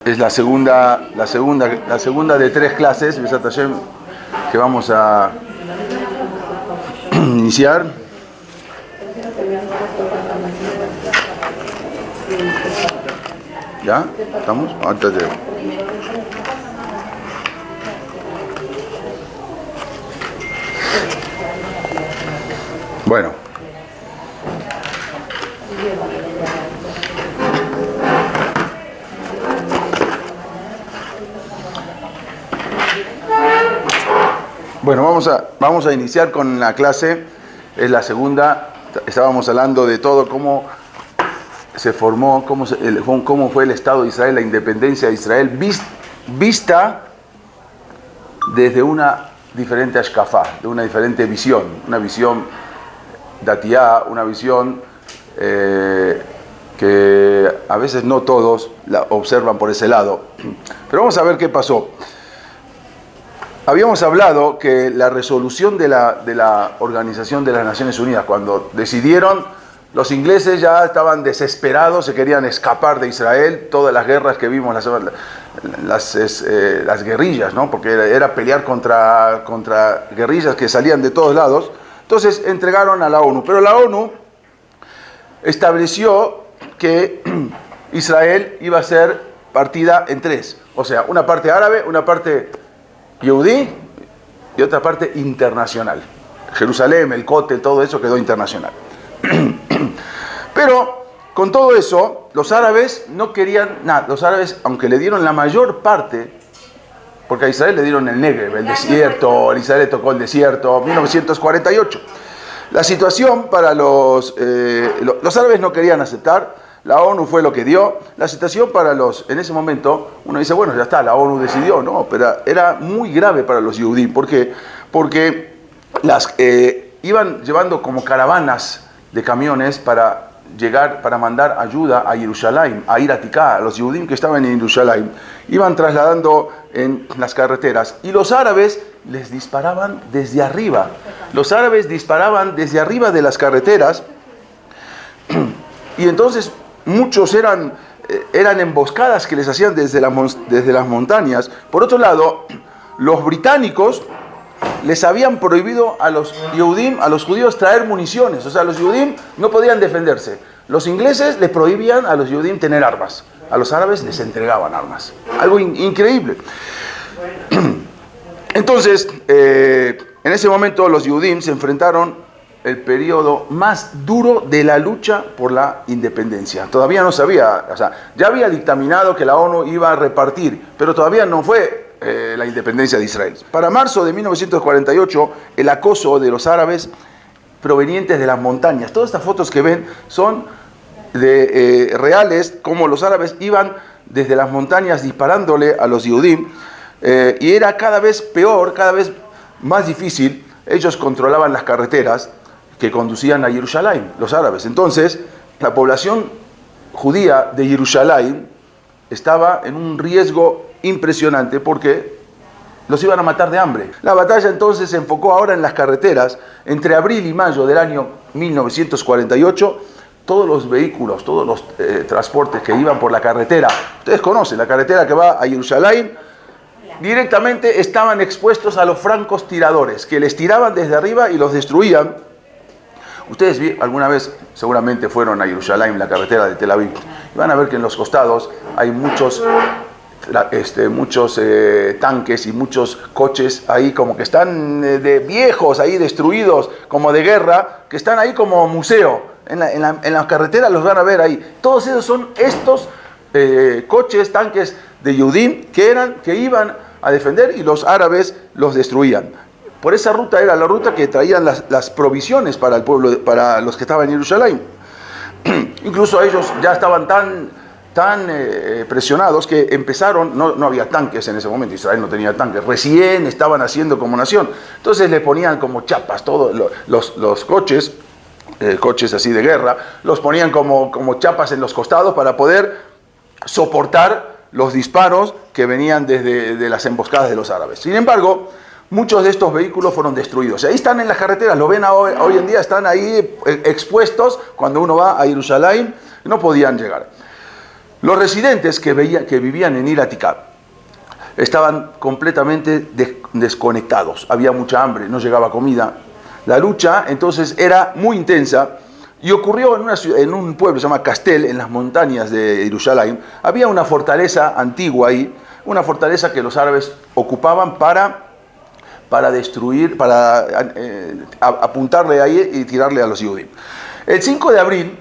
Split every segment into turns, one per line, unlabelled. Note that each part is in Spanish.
Es la segunda de 3 clases, Besat Hashem, que vamos a iniciar. ¿Ya? ¿Estamos? Ahorita te... Bueno. Bueno, vamos a iniciar con la clase. Es la segunda. Estábamos hablando de todo, cómo se formó, cómo fue el Estado de Israel, la independencia de Israel, vista desde una diferente ashkafá, de una diferente visión, una visión datiá, una visión que a veces no todos la observan por ese lado. Pero vamos a ver qué pasó. Habíamos hablado que la resolución de la Organización de las Naciones Unidas, cuando decidieron, los ingleses ya estaban desesperados, se querían escapar de Israel, todas las guerras que vimos, las guerrillas, ¿no? Porque era pelear contra guerrillas que salían de todos lados. Entonces entregaron a la ONU, pero la ONU estableció que Israel iba a ser partida en 3, o sea, una parte árabe, una parte Yehudí y otra parte internacional. Jerusalén, el Kotel, todo eso quedó internacional. Pero con todo eso, los árabes no querían nada. Los árabes, aunque le dieron la mayor parte, porque a Israel le dieron el Negev, el desierto, a Israel le tocó el desierto, 1948. La situación para los árabes no querían aceptar. La ONU fue lo que dio. La situación para en ese momento, uno dice, bueno, ya está, la ONU decidió, no, pero era muy grave para los Yehudí. ¿Por qué? Porque iban llevando como caravanas de camiones para mandar ayuda a Jerusalén, a Ir Aticá, a los Yehudim que estaban en Jerusalén. Iban trasladando en las carreteras y los árabes les disparaban desde arriba. Los árabes disparaban desde arriba de las carreteras y entonces muchos eran emboscadas que les hacían desde las montañas. Por otro lado, los británicos les habían prohibido a los Yehudim, a los judíos, traer municiones. O sea, los Yehudim no podían defenderse. Los ingleses les prohibían a los Yehudim tener armas. A los árabes les entregaban armas. Algo increíble. Entonces, en ese momento los Yehudim se enfrentaron el periodo más duro de la lucha por la independencia. Todavía no sabía, o sea, ya había dictaminado que la ONU iba a repartir, pero todavía no fue la independencia de Israel. Para marzo de 1948, el acoso de los árabes provenientes de las montañas. Todas estas fotos que ven son reales, como los árabes iban desde las montañas disparándole a los Yehudim, y era cada vez peor, cada vez más difícil. Ellos controlaban las carreteras que conducían a Jerusalén, los árabes. Entonces, la población judía de Jerusalén estaba en un riesgo impresionante porque los iban a matar de hambre. La batalla entonces se enfocó ahora en las carreteras. Entre abril y mayo del año 1948, todos los vehículos, todos los transportes que iban por la carretera, ustedes conocen la carretera que va a Jerusalén, directamente estaban expuestos a los francotiradores, que les tiraban desde arriba y los destruían. Ustedes alguna vez seguramente fueron a Jerusalén, la carretera de Tel Aviv, y van a ver que en los costados hay muchos tanques y muchos coches ahí como que están de viejos, ahí destruidos, como de guerra, que están ahí como museo. En la carretera los van a ver ahí. Todos esos son estos coches, tanques de Yehudim que iban a defender y los árabes los destruían. Por esa ruta era la ruta que traían las provisiones para el pueblo, para los que estaban en Jerusalén. Incluso ellos ya estaban tan presionados que empezaron, no había tanques en ese momento, Israel no tenía tanques, recién estaban haciendo como nación. Entonces le ponían como chapas todos los coches así de guerra, los ponían como chapas en los costados para poder soportar los disparos que venían de las emboscadas de los árabes. Sin embargo, muchos de estos vehículos fueron destruidos. Ahí están en las carreteras, lo ven hoy en día, están ahí expuestos. Cuando uno va a Jerusalén, no podían llegar. Los residentes que vivían en Ir Hatiká estaban completamente desconectados. Había mucha hambre, no llegaba comida. La lucha entonces era muy intensa y ocurrió en un pueblo que se llama Castel, en las montañas de Jerusalén. Había una fortaleza antigua ahí, una fortaleza que los árabes ocupaban para destruir, para apuntarle ahí y tirarle a los judíos. El 5 de abril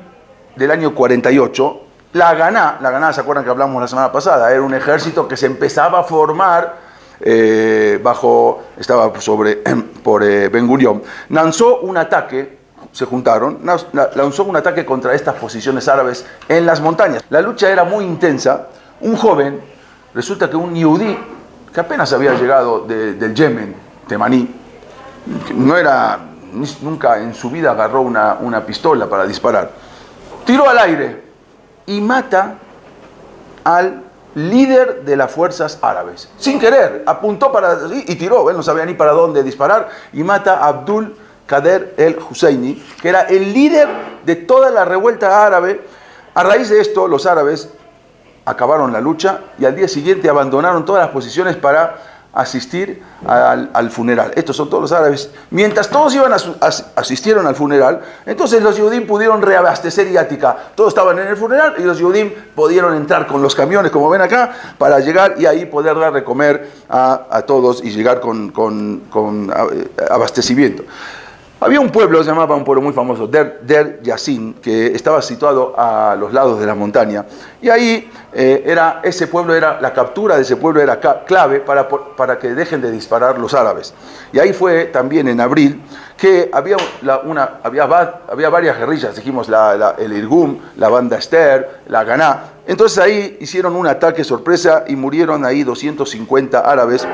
del año 48, la Ganá, ¿se acuerdan que hablamos la semana pasada? Era un ejército que se empezaba a formar estaba por Ben Gurión. Lanzó un ataque, se juntaron, lanzó un ataque contra estas posiciones árabes en las montañas. La lucha era muy intensa. Un joven, resulta que un yudí, que apenas había llegado del Yemen, Temaní, nunca en su vida agarró una pistola para disparar, tiró al aire y mata al líder de las fuerzas árabes. Sin querer, apuntó y tiró, él no sabía ni para dónde disparar, y mata a Abdul Qader el-Husseini, que era el líder de toda la revuelta árabe. A raíz de esto, los árabes acabaron la lucha y al día siguiente abandonaron todas las posiciones para asistir al funeral. Estos son todos los árabes. Mientras todos asistieron al funeral, entonces los Yehudim pudieron reabastecer Yatica. Todos estaban en el funeral y los Yehudim pudieron entrar con los camiones, como ven acá, para llegar y ahí poder dar de comer a todos y llegar con abastecimiento. Había un pueblo, se llamaba un pueblo muy famoso, Der Yassin, que estaba situado a los lados de la montaña. Y ahí la captura de ese pueblo era clave para que dejen de disparar los árabes. Y ahí fue también en abril que había varias guerrillas, dijimos el Irgum, la banda Esther, la Ganá. Entonces ahí hicieron un ataque sorpresa y murieron ahí 250 árabes,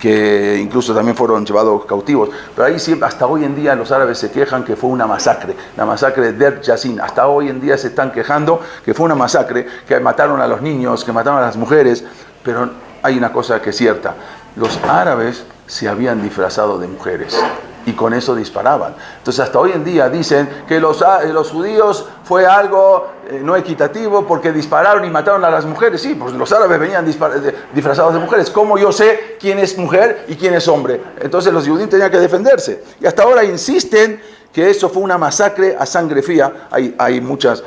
que incluso también fueron llevados cautivos. Pero ahí siempre, hasta hoy en día los árabes se quejan que fue una masacre, la masacre de Der Yassin. Hasta hoy en día se están quejando que fue una masacre, que mataron a los niños, que mataron a las mujeres. Pero hay una cosa que es cierta: los árabes se habían disfrazado de mujeres y con eso disparaban. Entonces hasta hoy en día dicen que los judíos fue algo no equitativo porque dispararon y mataron a las mujeres. Sí, pues los árabes venían disfrazados de mujeres. ¿Cómo yo sé quién es mujer y quién es hombre? Entonces los judíos tenían que defenderse. Y hasta ahora insisten que eso fue una masacre a sangre fría. Hay muchas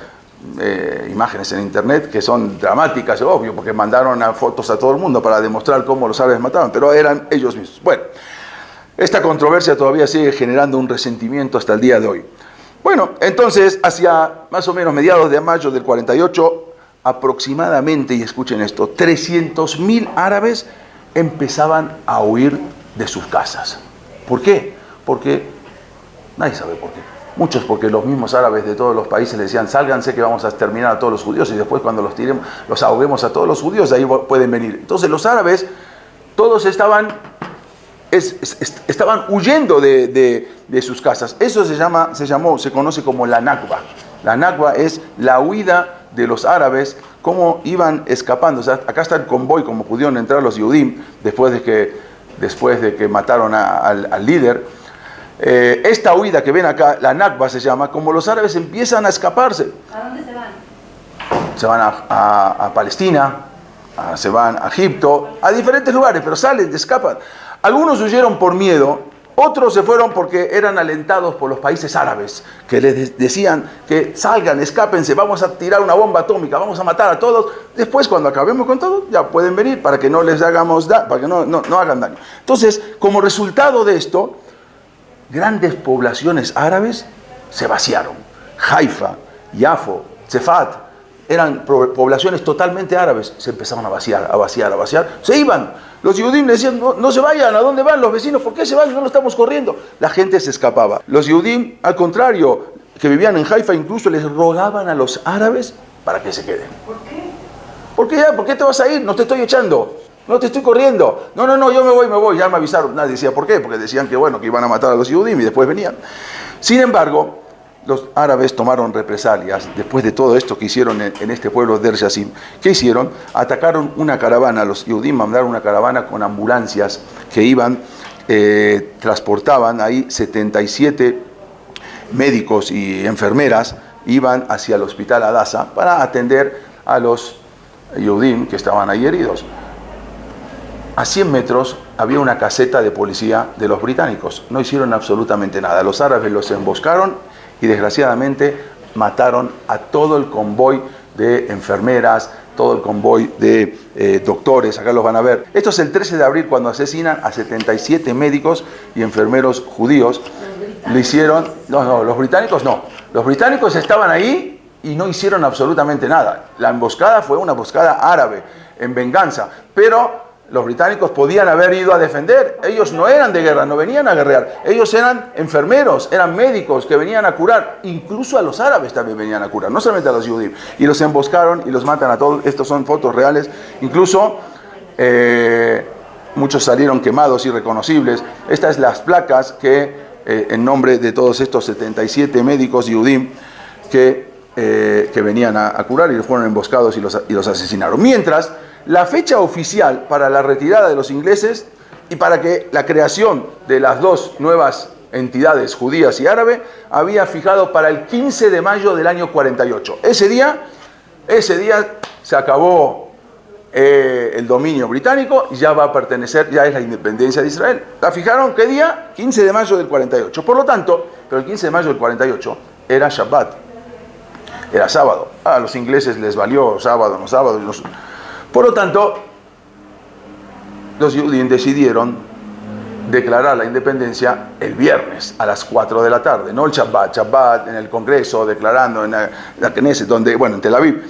imágenes en internet que son dramáticas, obvio, porque mandaron fotos a todo el mundo para demostrar cómo los árabes mataban, pero eran ellos mismos. Bueno, esta controversia todavía sigue generando un resentimiento hasta el día de hoy. Bueno, entonces, hacia más o menos mediados de mayo del 48, aproximadamente, y escuchen esto, 300.000 árabes empezaban a huir de sus casas. ¿Por qué? Porque nadie sabe por qué. Muchos porque los mismos árabes de todos los países le decían: sálganse que vamos a exterminar a todos los judíos, y después cuando los ahoguemos a todos los judíos, ahí pueden venir. Entonces los árabes, todos estaban huyendo de sus casas. Eso se conoce como la Nakba. La Nakba es la huida de los árabes, cómo iban escapando. O sea, acá está el convoy, como pudieron entrar los Yehudim después de que mataron al líder. Esta huida que ven acá, la Nakba se llama, como los árabes empiezan a escaparse.
¿A dónde se van?
Se van a Palestina, se van a Egipto, a diferentes lugares, pero salen, escapan. Algunos huyeron por miedo, otros se fueron porque eran alentados por los países árabes, que les decían que salgan, escápense, vamos a tirar una bomba atómica, vamos a matar a todos. Después, cuando acabemos con todo, ya pueden venir para que no les hagamos para que no hagan daño. Entonces, como resultado de esto, grandes poblaciones árabes se vaciaron. Haifa, Yafo, Tzefat, eran poblaciones totalmente árabes, se empezaron a vaciar, se iban. Los Yehudim le decían: no se vayan, ¿a dónde van los vecinos? ¿Por qué se van? No lo estamos corriendo. La gente se escapaba. Los Yehudim, al contrario, que vivían en Haifa, incluso les rogaban a los árabes para que se queden.
¿Por qué?
¿Por qué te vas a ir? No te estoy echando. No te estoy corriendo. No, yo me voy. Ya me avisaron. Nadie decía por qué, porque decían que iban a matar a los Yehudim y después venían. Sin embargo, los árabes tomaron represalias después de todo esto que hicieron en este pueblo de Der Yassin. ¿Qué hicieron? Atacaron una caravana. Los Yehudim mandaron una caravana con ambulancias que iban, transportaban ahí 77 médicos y enfermeras, iban hacia el hospital Adasa para atender a los Yehudim que estaban ahí heridos. A 100 metros había una caseta de policía de los británicos. No hicieron absolutamente nada. Los árabes los emboscaron y desgraciadamente mataron a todo el convoy de enfermeras, todo el convoy de doctores. Acá los van a ver. Esto es el 13 de abril cuando asesinan a 77 médicos y enfermeros judíos. Le hicieron... No, los británicos no. Los británicos estaban ahí y no hicieron absolutamente nada. La emboscada fue una emboscada árabe en venganza, pero los británicos podían haber ido a defender. Ellos no eran de guerra, no venían a guerrear. Ellos eran enfermeros, eran médicos que venían a curar. Incluso a los árabes también venían a curar, no solamente a los judíos. Y los emboscaron y los matan a todos. Estos son fotos reales. Incluso muchos salieron quemados, irreconocibles. Estas son las placas que, en nombre de todos estos 77 médicos judíos que venían a curar y fueron emboscados y los asesinaron. Mientras, la fecha oficial para la retirada de los ingleses y para que la creación de las dos nuevas entidades judías y árabe había fijado para el 15 de mayo del año 48. Ese día se acabó el dominio británico y ya va a pertenecer, ya es la independencia de Israel. ¿La fijaron qué día? 15 de mayo del 48. Por lo tanto, pero el 15 de mayo del 48 era Shabbat, era sábado. A los ingleses les valió sábado, no sábado. Por lo tanto, los judíos decidieron declarar la independencia el viernes a las 4 de la tarde, no el Shabbat en el Congreso, declarando en la Knesset, en Tel Aviv.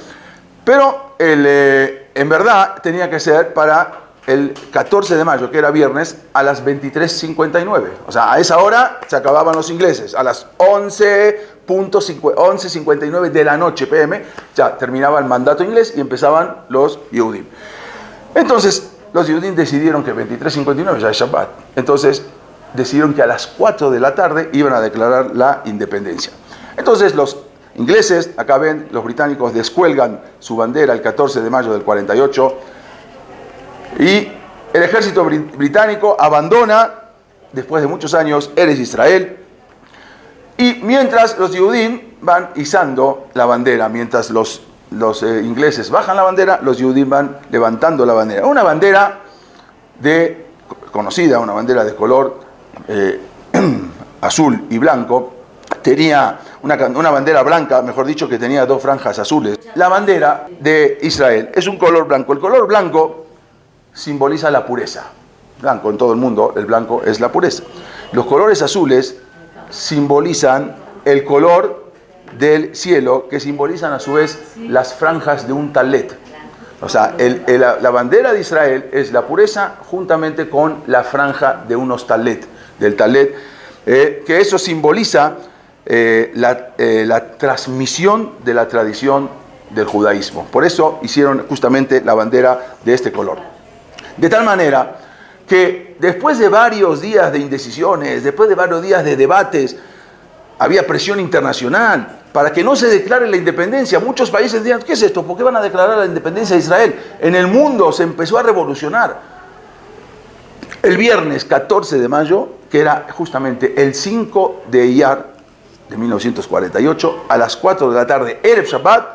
Pero en verdad tenía que ser para el 14 de mayo, que era viernes, a las 23:59. O sea, a esa hora se acababan los ingleses. A las 11:59 de la noche, PM, ya terminaba el mandato inglés y empezaban los Yehudim. Entonces, los Yehudim decidieron que 23:59 ya es Shabbat. Entonces, decidieron que a las 4 de la tarde iban a declarar la independencia. Entonces, los ingleses, acá ven, los británicos descuelgan su bandera el 14 de mayo del 48 y el ejército británico abandona, después de muchos años, Eretz Israel. Y mientras los Yehudim van izando la bandera, mientras los ingleses bajan la bandera, los Yehudim van levantando la bandera. Una bandera conocida, una bandera de color azul y blanco. Tenía una bandera blanca, mejor dicho, que tenía dos franjas azules. La bandera de Israel es un color blanco. El color blanco simboliza la pureza. Blanco en todo el mundo, el blanco es la pureza. Los colores azules simbolizan el color del cielo, que simbolizan a su vez las franjas de un talet. O sea, la bandera de Israel es la pureza juntamente con la franja de unos talet, del talet, que eso simboliza la transmisión de la tradición del judaísmo. Por eso hicieron justamente la bandera de este color. De tal manera que después de varios días de indecisiones, después de varios días de debates, había presión internacional para que no se declare la independencia. Muchos países decían, ¿qué es esto? ¿Por qué van a declarar la independencia de Israel? En el mundo se empezó a revolucionar. El viernes 14 de mayo, que era justamente el 5 de Iyar de 1948, a las 4 de la tarde, Erev Shabbat,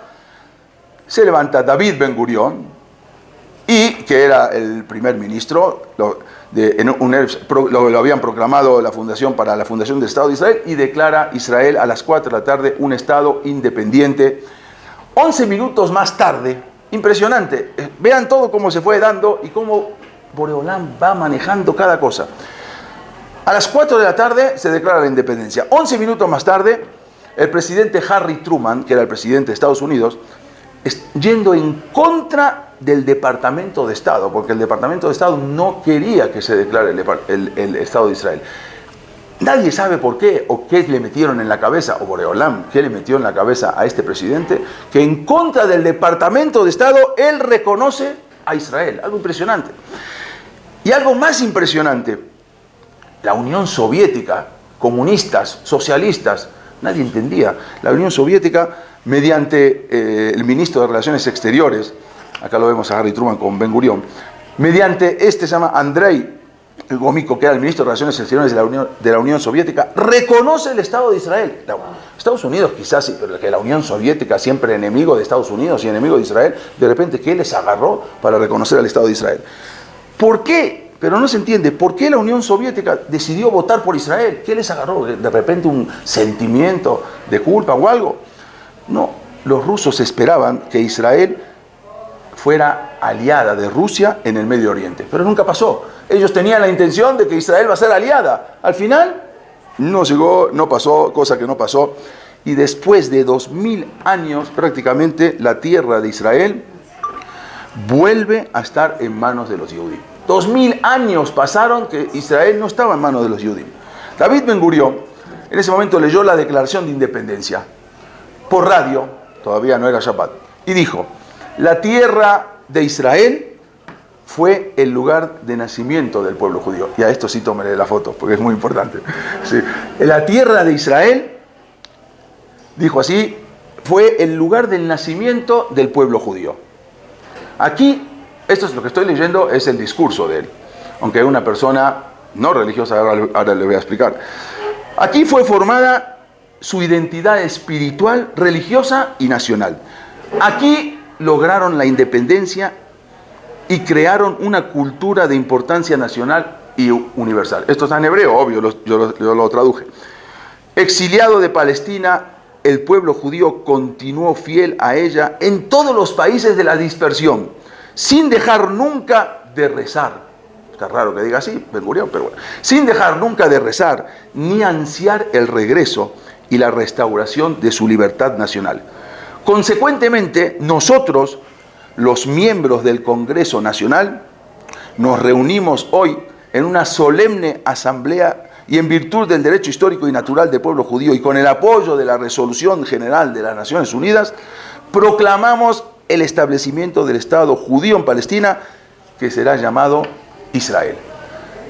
se levanta David Ben Gurión, y que era el primer ministro, lo habían proclamado la fundación para la fundación del Estado de Israel, y declara Israel a las 4 de la tarde un Estado independiente. 11 minutos más tarde, impresionante, vean todo cómo se fue dando y cómo Boreolam va manejando cada cosa. A las 4 de la tarde se declara la independencia. 11 minutos más tarde, el presidente Harry Truman, que era el presidente de Estados Unidos, yendo en contra del Departamento de Estado, porque el Departamento de Estado no quería que se declare el Estado de Israel. Nadie sabe por qué o qué le metieron en la cabeza, o Boreolam, qué le metió en la cabeza a este presidente, que en contra del Departamento de Estado él reconoce a Israel. Algo impresionante. Y algo más impresionante, la Unión Soviética, comunistas, socialistas, nadie entendía. La Unión Soviética, mediante el ministro de Relaciones Exteriores, acá lo vemos a Harry Truman con Ben Gurión, mediante se llama Andrei Gromyko, que era el ministro de Relaciones Exteriores de la Unión Soviética, reconoce el Estado de Israel. Estados Unidos quizás, pero que la Unión Soviética, siempre enemigo de Estados Unidos y enemigo de Israel, de repente, ¿qué les agarró para reconocer al Estado de Israel? ¿Por qué? Pero no se entiende, ¿por qué la Unión Soviética decidió votar por Israel? ¿Qué les agarró? ¿De repente un sentimiento de culpa o algo? No, los rusos esperaban que Israel fuera aliada de Rusia en el Medio Oriente, pero nunca pasó. Ellos tenían la intención de que Israel va a ser aliada. Al final, no llegó, no pasó, cosa que no pasó. Y después de 2000 años, prácticamente, la tierra de Israel vuelve a estar en manos de los Yehudim. 2000 años pasaron que Israel no estaba en manos de los Yehudim. David Ben Gurión, en ese momento leyó la Declaración de Independencia por radio, todavía no era Shabbat, y dijo: la tierra de Israel fue el lugar de nacimiento del pueblo judío. Y a esto sí tómenle la foto, porque es muy importante. Sí. La tierra de Israel, dijo así, fue el lugar del nacimiento del pueblo judío. Aquí, esto es lo que estoy leyendo, es el discurso de él. Aunque es una persona no religiosa, ahora le voy a explicar. Aquí fue formada su identidad espiritual, religiosa y nacional. Aquí lograron la independencia y crearon una cultura de importancia nacional y universal. Esto está en hebreo, obvio, yo lo traduje. Exiliado de Palestina, el pueblo judío continuó fiel a ella en todos los países de la dispersión, sin dejar nunca de rezar. Está raro que diga así, Ben Gurión, pero bueno. Sin dejar nunca de rezar, ni ansiar el regreso y la restauración de su libertad nacional. Consecuentemente, nosotros, los miembros del Congreso Nacional, nos reunimos hoy en una solemne asamblea y en virtud del derecho histórico y natural del pueblo judío y con el apoyo de la Resolución General de las Naciones Unidas, proclamamos el establecimiento del Estado judío en Palestina, que será llamado Israel.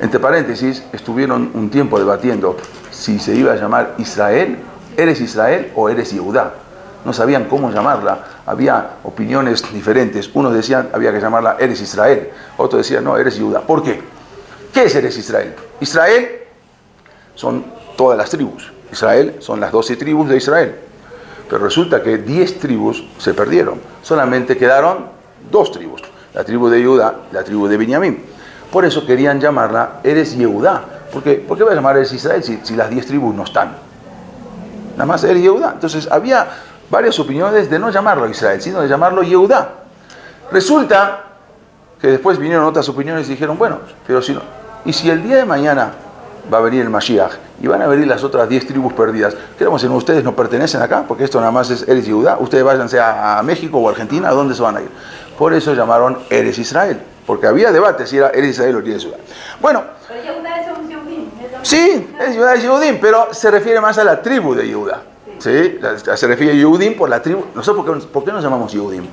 Entre paréntesis, estuvieron un tiempo debatiendo si se iba a llamar Israel, ¿eres Israel o eres Yehudá? No sabían cómo llamarla, había opiniones diferentes. Unos decían, había que llamarla Eres Israel, otros decían, no, eres Yehudá. ¿Por qué? ¿Qué es Eres Israel? Israel son todas las tribus. Israel son las 12 tribus de Israel. Pero resulta que 10 tribus se perdieron. Solamente quedaron 2 tribus, la tribu de Judá y la tribu de Benjamín. Por eso querían llamarla Eres Yehudá. ¿Por qué va a llamar Eres Israel si las 10 tribus no están? Nada más Eres Yehudá. Entonces había varias opiniones de no llamarlo Israel, sino de llamarlo Yehudá. Resulta que después vinieron otras opiniones y dijeron, bueno, pero si no, y si el día de mañana va a venir el Mashiach y van a venir las otras 10 tribus perdidas, ¿qué vamos a decir? ¿Ustedes no pertenecen acá? Porque esto nada más es Eres Yehudá. Ustedes váyanse a México o Argentina, ¿a dónde se van a ir? Por eso llamaron Eres Israel, porque había debate si era Eres Israel o Eres Yehudá. Bueno,
pero Yehudá es un Yehudim.
sí, es Yehudá, es Yehudim, pero se refiere más a la tribu de Yehudá. ¿Sí? Se refiere a Yehudim por la tribu. ¿Nosotros por qué nos llamamos Yehudim?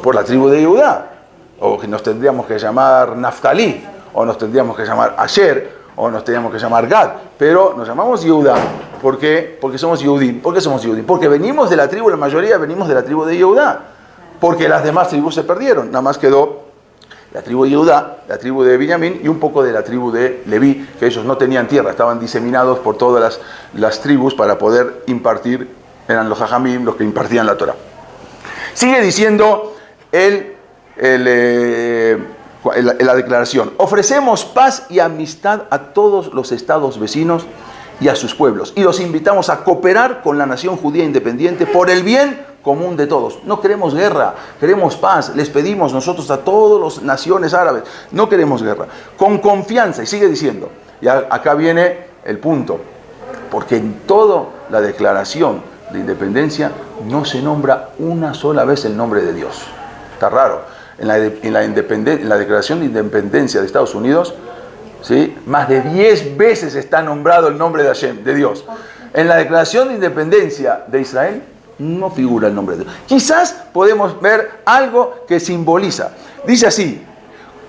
Por la tribu de Yehudá. O que nos tendríamos que llamar Naftalí, o nos tendríamos que llamar Asher, o nos tendríamos que llamar Gad. Pero nos llamamos Yehudá. ¿Por qué? Porque somos Yehudim. ¿Por qué somos Yehudim? Porque venimos de la tribu, la mayoría venimos de la tribu de Yehudá. Porque las demás tribus se perdieron. Nada más quedó la tribu de Judá, la tribu de Benjamín y un poco de la tribu de Leví, que ellos no tenían tierra, estaban diseminados por todas las tribus para poder impartir, eran los Jajamim los que impartían la Torah. Sigue diciendo la declaración: ofrecemos paz y amistad a todos los estados vecinos y a sus pueblos, y los invitamos a cooperar con la nación judía independiente por el bien común de todos. No queremos guerra, queremos paz. Les pedimos nosotros a todas las naciones árabes, no queremos guerra. Con confianza, y sigue diciendo, y acá viene el punto, porque en toda la declaración de independencia no se nombra una sola vez el nombre de Dios. Está raro. En la declaración de independencia de Estados Unidos, ¿sí?, más de 10 veces está nombrado el nombre de Hashem, de Dios. En la declaración de independencia de Israel no figura el nombre de Dios. Quizás podemos ver algo que simboliza. Dice así: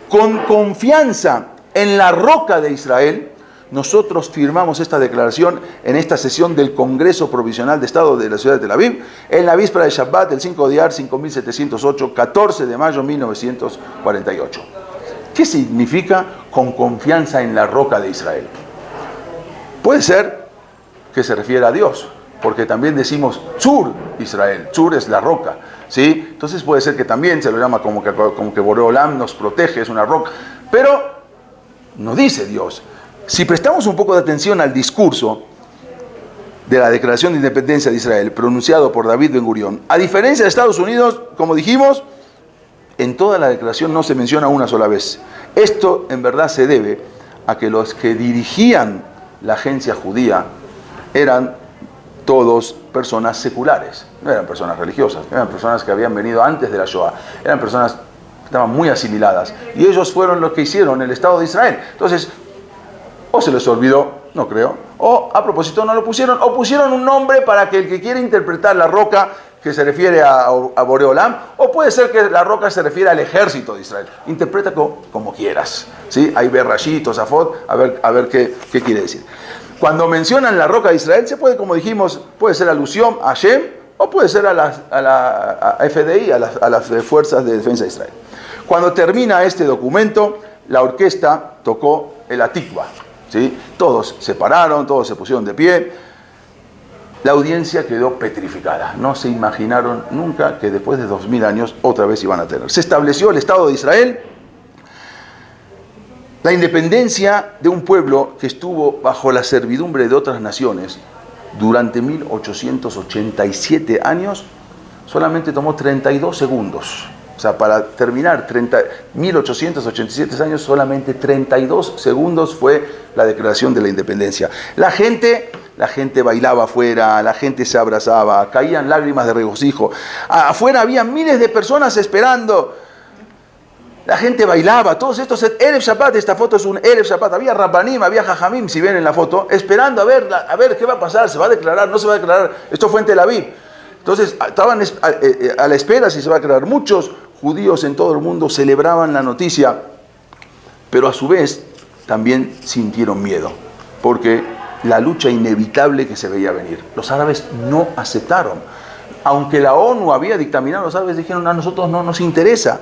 con confianza en la roca de Israel, nosotros firmamos esta declaración en esta sesión del Congreso Provisional de Estado de la ciudad de Tel Aviv, en la víspera de Shabbat, el 5 de Iyar 5708, 14 de mayo 1948. ¿Qué significa con confianza en la roca de Israel? Puede ser que se refiera a Dios, porque también decimos Tzur Israel, Tzur es la roca, ¿sí? Entonces puede ser que también se lo llama como que Boreolam nos protege, es una roca, pero no dice Dios. Si prestamos un poco de atención al discurso de la Declaración de Independencia de Israel, pronunciado por David Ben Gurión, a diferencia de Estados Unidos, como dijimos, en toda la declaración no se menciona una sola vez. Esto en verdad se debe a que los que dirigían la agencia judía eran todos personas seculares, no eran personas religiosas, eran personas que habían venido antes de la Shoah, eran personas que estaban muy asimiladas, y ellos fueron los que hicieron el Estado de Israel. Entonces, o se les olvidó, no creo, o a propósito no lo pusieron, o pusieron un nombre para que el que quiere interpretar la roca, que se refiere a Boreolam, o puede ser que la roca se refiere al ejército de Israel. Interpreta como quieras, ¿sí? Ahí ve Rashi, Tosafot, a ver qué quiere decir. Cuando mencionan la roca de Israel, se puede, como dijimos, puede ser alusión a Hashem, o puede ser a la FDI, a las Fuerzas de Defensa de Israel. Cuando termina este documento, la orquesta tocó el Atikva, ¿sí? Todos se pararon, todos se pusieron de pie. La audiencia quedó petrificada. No se imaginaron nunca que después de 2000 años otra vez iban a tener. Se estableció el Estado de Israel, la independencia de un pueblo que estuvo bajo la servidumbre de otras naciones durante 1887 años, solamente tomó 32 segundos. O sea, para terminar 1887 años, solamente 32 segundos fue la declaración de la independencia. La gente bailaba afuera, la gente se abrazaba, caían lágrimas de regocijo. Afuera había miles de personas esperando. La gente bailaba, todos estos Erev Shabbat, esta foto es un Erev Shabbat, había Rabbanim, había Jajamim, si ven en la foto, esperando a ver qué va a pasar, se va a declarar, no se va a declarar. Esto fue en Tel Aviv. Entonces estaban a la espera si se va a declarar. Muchos judíos en todo el mundo celebraban la noticia, pero a su vez también sintieron miedo, porque la lucha inevitable que se veía venir. Los árabes no aceptaron. Aunque la ONU había dictaminado, los árabes dijeron, a nosotros no nos interesa.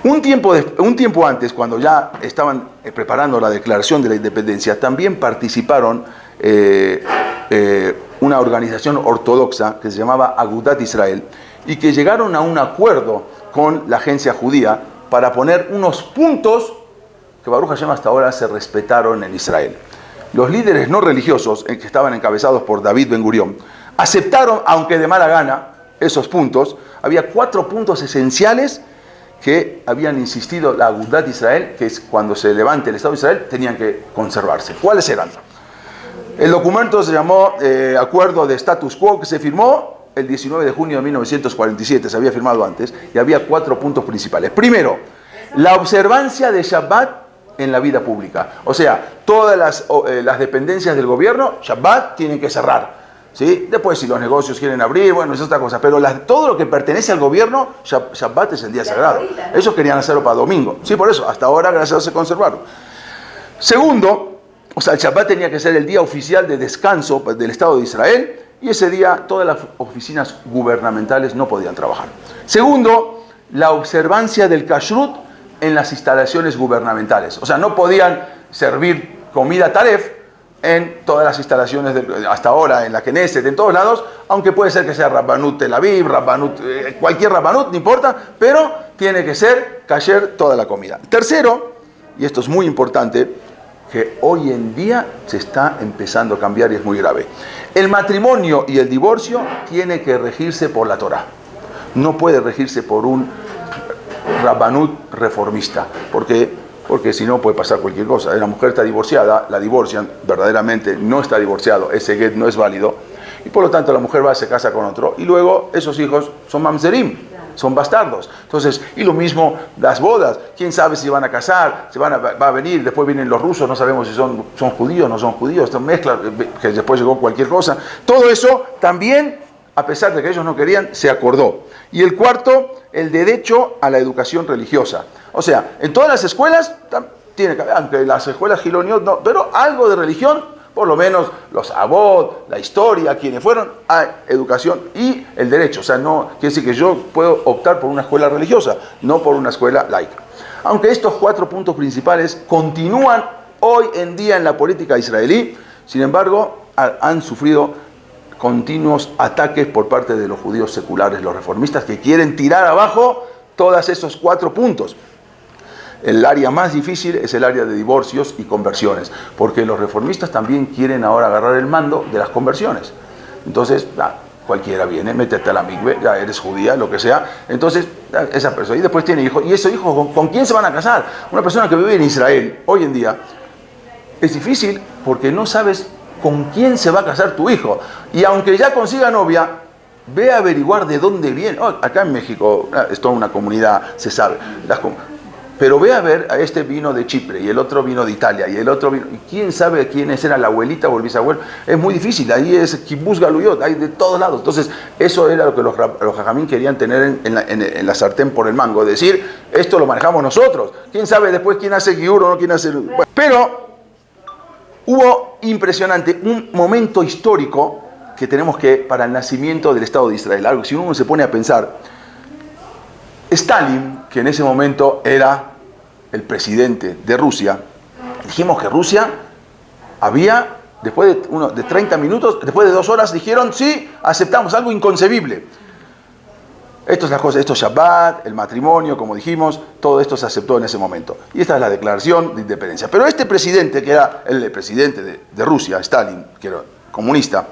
Un tiempo antes, cuando ya estaban preparando la declaración de la independencia, también participaron una organización ortodoxa que se llamaba Agudat Israel, y que llegaron a un acuerdo con la agencia judía para poner unos puntos que Baruch Hashem hasta ahora se respetaron en Israel. Los líderes no religiosos, que estaban encabezados por David Ben Gurión, aceptaron, aunque de mala gana, esos puntos. Había 4 puntos esenciales que habían insistido la Agudat Israel, que es cuando se levante el Estado de Israel, tenían que conservarse. ¿Cuáles eran? El documento se llamó Acuerdo de Status Quo, que se firmó el 19 de junio de 1947, se había firmado antes, y había 4 puntos principales. Primero, la observancia de Shabbat en la vida pública. O sea, todas las dependencias del gobierno, Shabbat, tienen que cerrar, ¿sí? Después, si los negocios quieren abrir, bueno, es otra cosa. Pero todo lo que pertenece al gobierno, Shabbat es el día sagrado. Ellos querían hacerlo para domingo. Sí, por eso, hasta ahora, gracias a Dios, se conservaron. Segundo, o sea, el Shabbat tenía que ser el día oficial de descanso del Estado de Israel, y ese día todas las oficinas gubernamentales no podían trabajar. Segundo, la observancia del kashrut en las instalaciones gubernamentales. O sea, no podían servir comida taref en todas las instalaciones, hasta ahora en la Knesset, en todos lados, aunque puede ser que sea Rabbanut Tel Aviv, cualquier Rabbanut, no importa, pero tiene que ser kasher toda la comida. Tercero, y esto es muy importante, que hoy en día se está empezando a cambiar y es muy grave. El matrimonio y el divorcio tiene que regirse por la Torah. No puede regirse por un Rabbanut reformista, porque si no puede pasar cualquier cosa. La mujer está divorciada, la divorcian, verdaderamente no está divorciado, ese get no es válido, y por lo tanto la mujer va, se casa con otro, y luego esos hijos son mamzerim, son bastardos. Entonces, y lo mismo las bodas, quién sabe si van a casar, va a venir, después vienen los rusos, no sabemos si son judíos o no son judíos, esta mezcla, que después llegó cualquier cosa. Todo eso también, a pesar de que ellos no querían, se acordó. Y el cuarto, el derecho a la educación religiosa. O sea, en todas las escuelas, tiene que haber, aunque las escuelas giloniot no, pero algo de religión, por lo menos los abot, la historia, quienes fueron, hay educación y el derecho. O sea, no quiere decir que yo puedo optar por una escuela religiosa, no por una escuela laica. Aunque estos 4 puntos principales continúan hoy en día en la política israelí, sin embargo, han sufrido continuos ataques por parte de los judíos seculares, los reformistas, que quieren tirar abajo todos esos 4 puntos. El área más difícil es el área de divorcios y conversiones, porque los reformistas también quieren ahora agarrar el mando de las conversiones. Entonces, cualquiera viene, métete a la migbe, ya eres judía, lo que sea. Entonces, esa persona, y después tiene hijos, y esos hijos, ¿con quién se van a casar? Una persona que vive en Israel, hoy en día, es difícil porque no sabes con quién se va a casar tu hijo. Y aunque ya consiga novia, ve a averiguar de dónde viene. Acá en México es toda una comunidad, se sabe. Pero ve a ver, a este vino de Chipre, y el otro vino de Italia, y el otro vino... ¿Y quién sabe quiénes eran la abuelita o el bisabuelo? Es muy difícil, ahí es Kibbutz Galuyot, hay de todos lados. Entonces, eso era lo que los jajamín querían tener en la sartén por el mango. Decir, esto lo manejamos nosotros. ¿Quién sabe después quién hace giur o no quién hace...? Bueno, pero hubo impresionante un momento histórico que tenemos que, para el nacimiento del Estado de Israel, algo que si uno se pone a pensar, Stalin, que en ese momento era el presidente de Rusia, dijimos que Rusia había, después de 30 minutos, después de 2 horas, dijeron, sí, aceptamos, algo inconcebible. Esto es la cosa, esto es Shabbat, el matrimonio, como dijimos, todo esto se aceptó en ese momento. Y esta es la declaración de independencia. Pero este presidente, que era el presidente de Rusia, Stalin, que era comunista,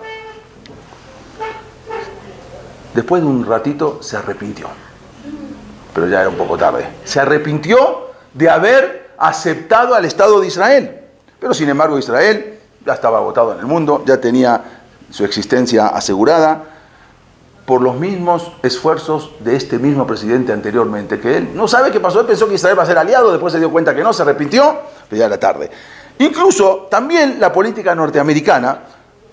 después de un ratito se arrepintió. Pero ya era un poco tarde. Se arrepintió de haber aceptado al Estado de Israel. Pero sin embargo Israel ya estaba agotado en el mundo, ya tenía su existencia asegurada por los mismos esfuerzos de este mismo presidente anteriormente, que él no sabe qué pasó, él pensó que Israel va a ser aliado, después se dio cuenta que no, se arrepintió, pero ya era tarde. Incluso también la política norteamericana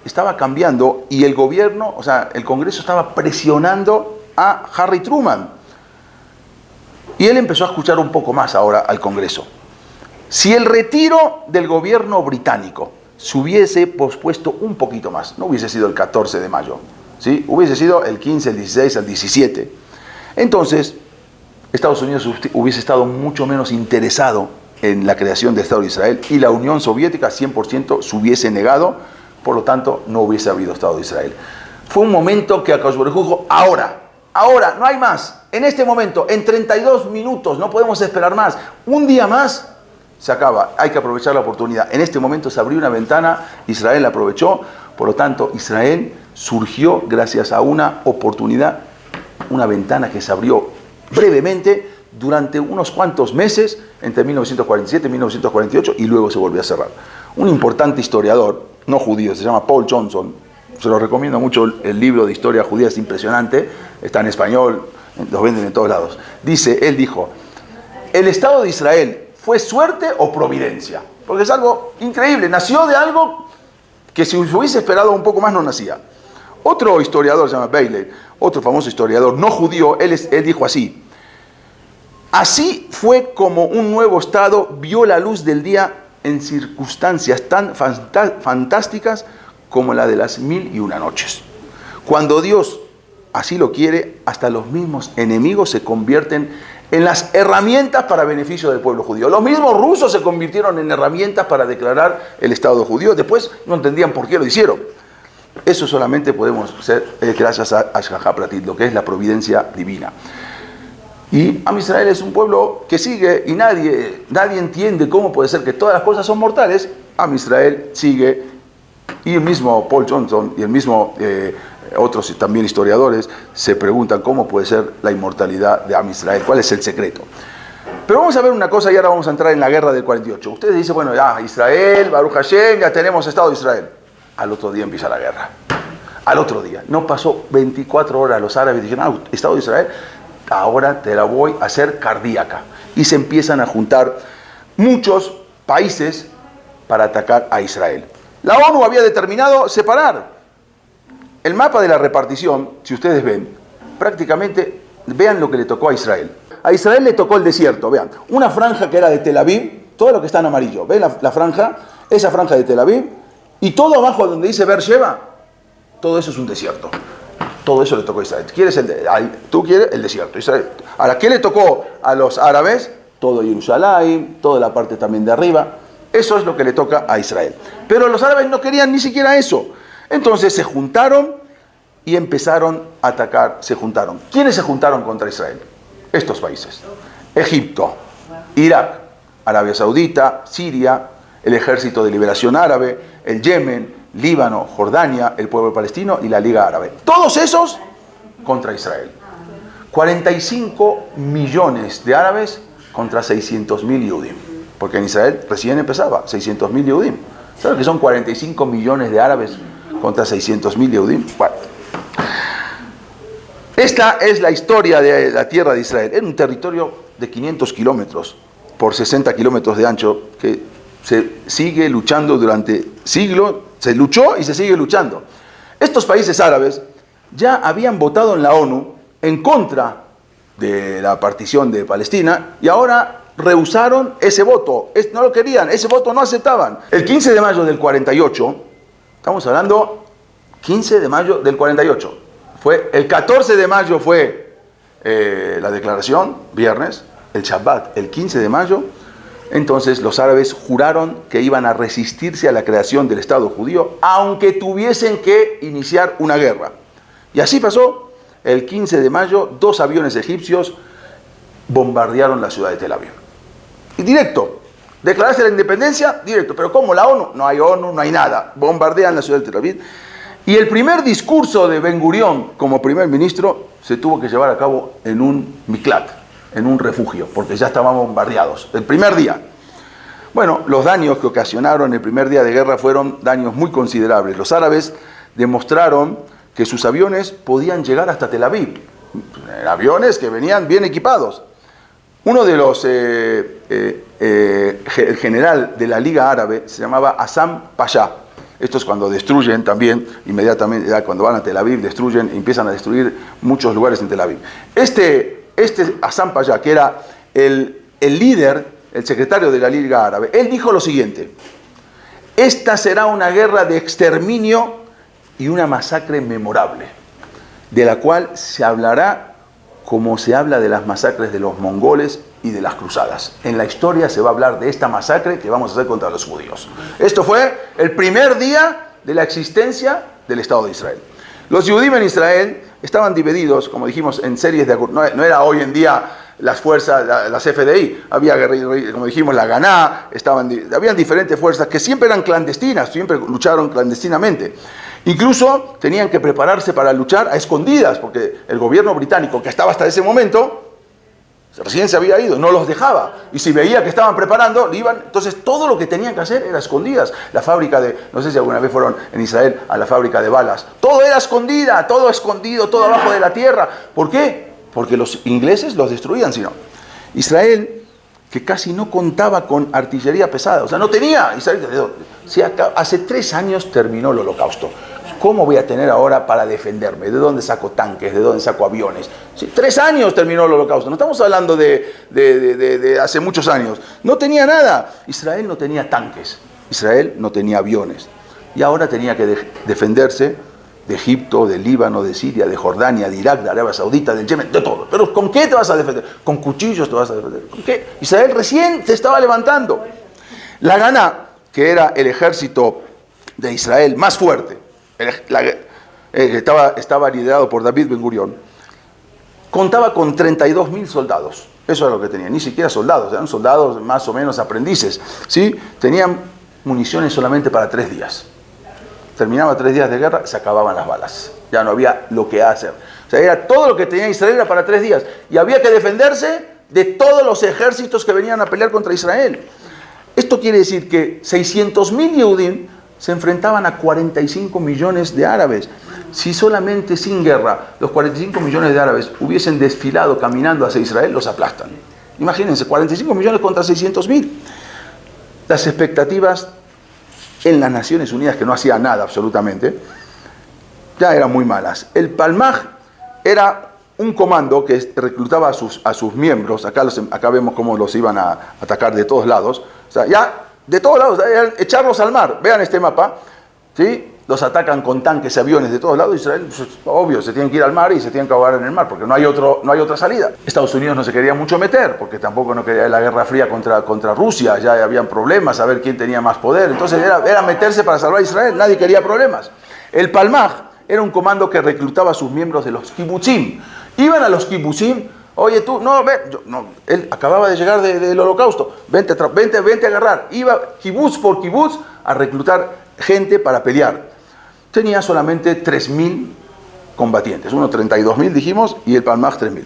estaba cambiando y el gobierno, o sea, el Congreso estaba presionando a Harry Truman. Y él empezó a escuchar un poco más ahora al Congreso. Si el retiro del gobierno británico se hubiese pospuesto un poquito más, no hubiese sido el 14 de mayo, ¿sí? Hubiese sido el 15, el 16, el 17, entonces Estados Unidos hubiese estado mucho menos interesado en la creación del Estado de Israel y la Unión Soviética 100% se hubiese negado, por lo tanto no hubiese habido Estado de Israel. Fue un momento que Akadosh Baruj Hu dijo, ahora, no hay más. En este momento, en 32 minutos, no podemos esperar más. Un día más, se acaba. Hay que aprovechar la oportunidad. En este momento se abrió una ventana, Israel la aprovechó. Por lo tanto, Israel surgió gracias a una oportunidad, una ventana que se abrió brevemente durante unos cuantos meses, entre 1947 y 1948, y luego se volvió a cerrar. Un importante historiador, no judío, se llama Paul Johnson. Se lo recomiendo mucho, el libro de historia judía es impresionante, está en español, los venden en todos lados. Él dijo, ¿el Estado de Israel fue suerte o providencia? Porque es algo increíble, nació de algo que si se hubiese esperado un poco más no nacía. Otro historiador, se llama Bailey, otro famoso historiador no judío, él dijo así, así fue como un nuevo Estado vio la luz del día en circunstancias tan fantásticas como la de las 1001 noches. Cuando Dios así lo quiere, hasta los mismos enemigos se convierten en las herramientas para beneficio del pueblo judío. Los mismos rusos se convirtieron en herramientas para declarar el Estado judío. Después no entendían por qué lo hicieron. Eso solamente podemos hacer gracias a Ashgaha Pratit, lo que es la providencia divina. Y Am Israel es un pueblo que sigue y nadie entiende cómo puede ser que todas las cosas son mortales. Am Israel sigue. Y el mismo Paul Johnson y el mismo otros también historiadores se preguntan cómo puede ser la inmortalidad de Am Israel, cuál es el secreto. Pero vamos a ver una cosa y ahora vamos a entrar en la guerra del 48. Ustedes dicen, bueno, ya Israel, Baruch Hashem, ya tenemos Estado de Israel. Al otro día empieza la guerra. Al otro día. No pasó 24 horas, los árabes dijeron, Estado de Israel, ahora te la voy a hacer cardíaca. Y se empiezan a juntar muchos países para atacar a Israel. La ONU había determinado separar. El mapa de la repartición, si ustedes ven, prácticamente, vean lo que le tocó a Israel. A Israel le tocó el desierto, vean. Una franja que era de Tel Aviv, todo lo que está en amarillo. ¿Ven la franja? Esa franja de Tel Aviv. Y todo abajo donde dice Beersheba, todo eso es un desierto. Todo eso le tocó a Israel. Tú quieres el desierto. Israel. Ahora, ¿qué le tocó a los árabes? Todo Jerusalén, toda la parte también de arriba. Eso es lo que le toca a Israel. Pero los árabes no querían ni siquiera eso. Entonces se juntaron y empezaron a atacar. ¿Quiénes se juntaron contra Israel? Estos países. Egipto, Irak, Arabia Saudita, Siria, el Ejército de Liberación Árabe, el Yemen, Líbano, Jordania, el pueblo palestino y la Liga Árabe. Todos esos contra Israel. 45 millones de árabes contra 600.000 Yehudim. Porque en Israel recién empezaba, 600.000 Yehudim. ¿Sabes que son 45 millones de árabes contra 600.000 Yehudim? Bueno. Esta es la historia de la tierra de Israel. Era un territorio de 500 kilómetros por 60 kilómetros de ancho que se sigue luchando durante siglos. Se luchó y se sigue luchando. Estos países árabes ya habían votado en la ONU en contra de la partición de Palestina y ahora rehusaron ese voto. No lo querían, ese voto no aceptaban. El 15 de mayo del 48, estamos hablando 15 de mayo del 48, el 14 de mayo fue la declaración, viernes, el Shabbat, el 15 de mayo, entonces los árabes juraron que iban a resistirse a la creación del Estado judío, aunque tuviesen que iniciar una guerra. Y así pasó. El 15 de mayo, 2 aviones egipcios bombardearon la ciudad de Tel Aviv. Y directo, declararse la independencia, directo. Pero ¿cómo? La ONU, no hay nada. Bombardean la ciudad de Tel Aviv. Y el primer discurso de Ben Gurión como primer ministro se tuvo que llevar a cabo en un miklat, en un refugio, porque ya estaban bombardeados. El primer día. Bueno, los daños que ocasionaron el primer día de guerra fueron daños muy considerables. Los árabes demostraron que sus aviones podían llegar hasta Tel Aviv. Aviones que venían bien equipados. Uno de los, el general de la Liga Árabe se llamaba Hassan Pasha. Esto es cuando destruyen también, inmediatamente, cuando van a Tel Aviv, destruyen, empiezan a destruir muchos lugares en Tel Aviv. Este Hassan Pasha, que era el líder, el secretario de la Liga Árabe, él dijo lo siguiente: esta será una guerra de exterminio y una masacre memorable, de la cual se hablará como se habla de las masacres de los mongoles y de las cruzadas. En la historia se va a hablar de esta masacre que vamos a hacer contra los judíos. Esto fue el primer día de la existencia del Estado de Israel. Los Yehudim en Israel estaban divididos, como dijimos, en series de... No era hoy en día las fuerzas, las FDI, había, como dijimos, la Ganá, habían diferentes fuerzas que siempre eran clandestinas, siempre lucharon clandestinamente. Incluso tenían que prepararse para luchar a escondidas, porque el gobierno británico, que estaba hasta ese momento, recién se había ido, no los dejaba. Y si veía que estaban preparando, iban. Entonces todo lo que tenían que hacer era escondidas. La fábrica de, no sé si alguna vez fueron en Israel a la fábrica de balas. Todo era escondida, todo escondido, todo abajo de la tierra. ¿Por qué? Porque los ingleses los destruían, si no. Israel, que casi no contaba con artillería pesada, o sea, no tenía. Israel, hace 3 años terminó el Holocausto. ¿Cómo voy a tener ahora para defenderme? ¿De dónde saco tanques? ¿De dónde saco aviones? Sí, 3 años terminó el Holocausto. No estamos hablando de hace muchos años. No tenía nada. Israel no tenía tanques. Israel no tenía aviones. Y ahora tenía que defenderse de Egipto, de Líbano, de Siria, de Jordania, de Irak, de Arabia Saudita, del Yemen, de todo. Pero ¿con qué te vas a defender? ¿Con cuchillos te vas a defender? ¿Con qué? Israel recién se estaba levantando. La Ganá, que era el ejército de Israel más fuerte, estaba liderado por David Ben Gurión, contaba con 32.000 soldados. Eso era lo que tenía, ni siquiera soldados, eran soldados más o menos aprendices, ¿sí? Tenían municiones solamente para 3 días. Terminaba 3 días de guerra, se acababan las balas. Ya no había lo que hacer. O sea, era todo lo que tenía Israel era para 3 días. Y había que defenderse de todos los ejércitos que venían a pelear contra Israel. Esto quiere decir que 600.000 Yehudim se enfrentaban a 45 millones de árabes. Si solamente sin guerra los 45 millones de árabes hubiesen desfilado caminando hacia Israel, los aplastan. Imagínense, 45 millones contra 600.000. Las expectativas en las Naciones Unidas, que no hacía nada absolutamente, ya eran muy malas. El Palmaj era un comando que reclutaba a sus miembros. Acá vemos cómo los iban a atacar de todos lados. O sea, ya de todos lados, echarlos al mar. Vean este mapa, ¿sí? los atacan con tanques y aviones de todos lados, Israel, pues, obvio, se tienen que ir al mar y se tienen que ahogar en el mar, porque no hay otra salida. Estados Unidos no se quería mucho meter, porque tampoco no quería la Guerra Fría contra Rusia, ya habían problemas, a ver quién tenía más poder, entonces era meterse para salvar a Israel, nadie quería problemas. El Palmaj era un comando que reclutaba a sus miembros de los kibutzim. Iban a los kibutzim, oye tú, no, ven, él acababa de llegar del holocausto, vente a agarrar. Iba kibutz por kibutz a reclutar gente para pelear. Tenía solamente 3.000 combatientes, unos 32.000 dijimos, y el Palmaj 3.000.